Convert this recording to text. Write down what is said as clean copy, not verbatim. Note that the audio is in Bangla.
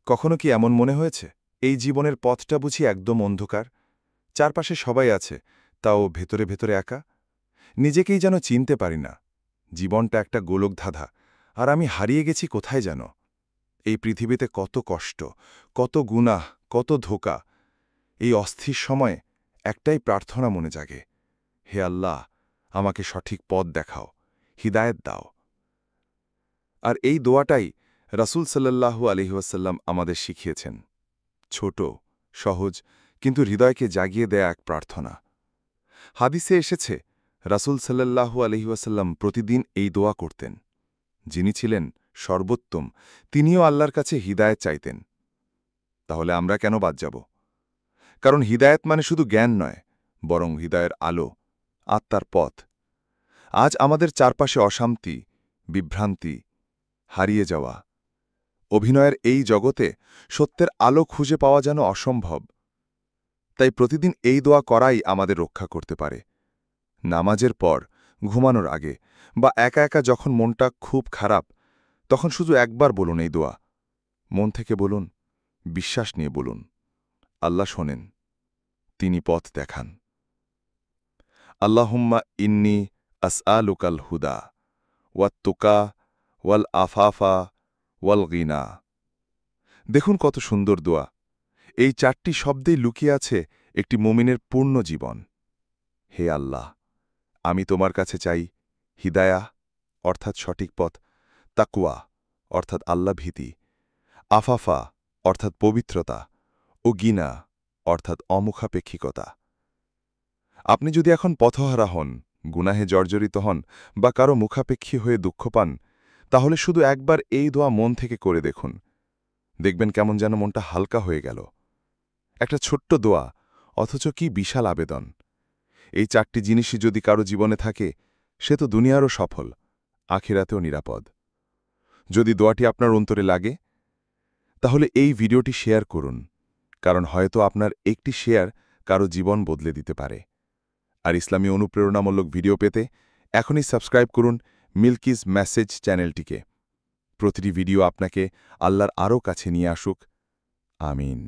কখনো কি এমন মনে হয়েছে এই জীবনের পথটা বুঝি একদম অন্ধকার, চারপাশে সবাই আছে, তাও ভেতরে ভেতরে একা? নিজেকেই যেন চিনতে পারি না। জীবনটা একটা গোলকধাঁধা, আর আমি হারিয়ে গেছি কোথায় যেন। এই পৃথিবীতে কত কষ্ট, কত গুনাহ, কত ধোঁকা। এই অস্থির সময়ে একটাই প্রার্থনা মনে জাগে, হে আল্লাহ, আমাকে সঠিক পথ দেখাও, হিদায়েত দাও। আর এই দোয়াটাই রাসূল সাল্লাল্লাহু আলাইহি ওয়াসাল্লাম আমাদের শিখিয়েছেন। ছোট, সহজ, কিন্তু হৃদয়কে জাগিয়ে দেয়া এক প্রার্থনা। হাদিসে এসেছে, রাসূল সাল্লাল্লাহু আলাইহি ওয়াসাল্লাম প্রতিদিন এই দোয়া করতেন। যিনি ছিলেন সর্বোত্তম, তিনিও আল্লাহর কাছে হিদায়েত চাইতেন। তাহলে আমরা কেন বাদ যাব? কারণ হিদায়েত মানে শুধু জ্ঞান নয়, বরং হৃদয়ের আলো, আত্মার পথ। আজ আমাদের চারপাশে অশান্তি, বিভ্রান্তি, হারিয়ে যাওয়া। অভিনয়ের এই জগতে সত্যের আলো খুঁজে পাওয়া যেন অসম্ভব। তাই প্রতিদিন এই দোয়া করাই আমাদের রক্ষা করতে পারে। নামাজের পর, ঘুমানোর আগে, বা একা একা যখন মনটা খুব খারাপ, তখন শুধু একবার বলুন এই দোয়া। মন থেকে বলুন, বিশ্বাস নিয়ে বলুন। আল্লাহ শোনেন, তিনি পথ দেখান। আল্লাহুম্মা ইন্নি আসআলুকাল হুদা ওয়াত্তুকা ওয়াল আফাফা ওয়াল গিনা। দেখুন কত সুন্দর দোয়া। এই চারটি শব্দেই লুকিয়ে আছে একটি মুমিনের পূর্ণ জীবন। হে আল্লাহ, আমি তোমার কাছে চাই হিদায়াহ অর্থাৎ সঠিক পথ, তাকওয়া অর্থাৎ আল্লাহ ভীতি, আফাফা অর্থাৎ পবিত্রতা, ও গিনা অর্থাৎ অমুখাপেক্ষিকতা। আপনি যদি এখন পথহারা হন, গুনাহে জর্জরিত হন, বা কারো মুখাপেক্ষী হয়ে দুঃখ পান, তাহলে শুধু একবার এই দোয়া মন থেকে করে দেখুন। দেখবেন কেমন যেন মনটা হালকা হয়ে গেল। একটা ছোট্ট দোয়া, অথচ কি বিশাল আবেদন। এই চারটি জিনিসই যদি কারো জীবনে থাকে, সে তো দুনিয়ারও সফল, আখিরাতেও নিরাপদ। যদি দোয়াটি আপনার অন্তরে লাগে, তাহলে এই ভিডিওটি শেয়ার করুন, কারণ হয়তো আপনার একটি শেয়ার কারো জীবন বদলে দিতে পারে। আর ইসলামী অনুপ্রেরণামূলক ভিডিও পেতে এখনই সাবস্ক্রাইব করুন মিল্কিজ মেসেজ চ্যানেলটিকে। প্রতিটি ভিডিও আপনাকে আল্লাহর আরও কাছে নিয়ে আসুক। আমিন।